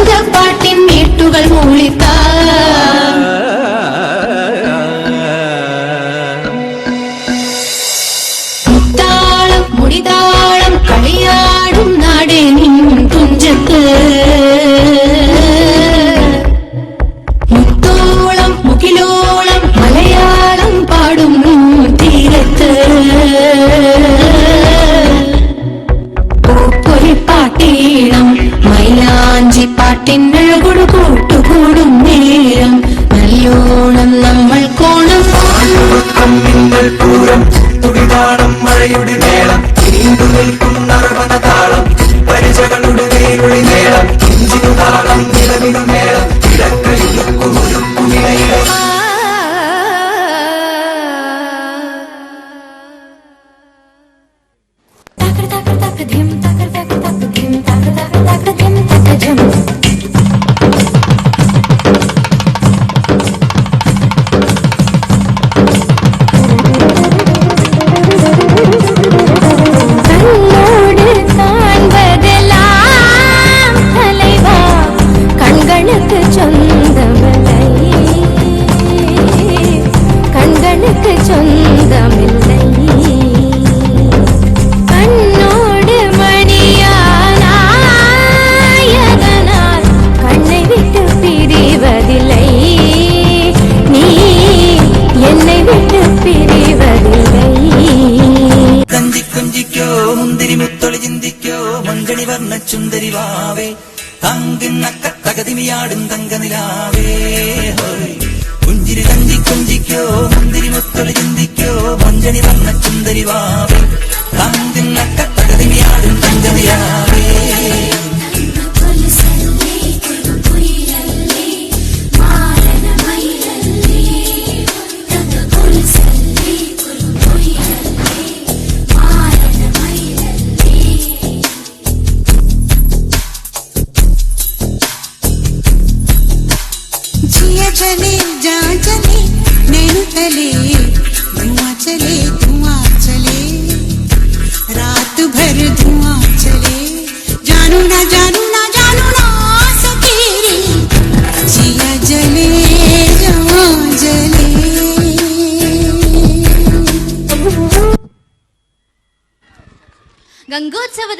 തങ്കപ്പാട്ടിൻ മീട്ടുകൾ മൂളിത്താ മുത്താളം മുടിതാളം കളിയാടും നാടേ നിൻ തുഞ്ചത്ത് മുത്തോളം മുകിലോളം മലയാളം പാടും തീരത്ത് പാട്ടീണം മൈലാഞ്ചി പാട്ടിനഴകൊടു കൂട്ടുകൂടും നേരം നല്ലോണം നമ്മൾ കോണം പൂരം തുടിതാളം മഴയുടെ മേളം നീണ്ടു നിൽക്കും നർവന താളം പരിചകളുടെ വേരുളി മേളം ഇഞ്ചിനു താളം നിലവിനു മേളം ഇടക്കയിലൊക്കുമിടയിലെ ചുന്ദരി വാവേ തങ്കിന്നക്ക തകതിമിയാടും തങ്കനിലാവേ കുഞ്ചിരി കഞ്ചി കുഞ്ചിക്കോ മുന്തിരി മുത്തൊളി ചിന്തിക്കോ മഞ്ചണി വന്ന ചുന്ദരി വാവേ തങ്കിന്നക്ക തകതിമിയാടും തങ്കനിലാവേ चले जा चले नैनु तले धुआं चले रात भर धुआं चले जानू ना जानू ना जानू ना सतेरी जिया जले जले ഗംഗോത്സവ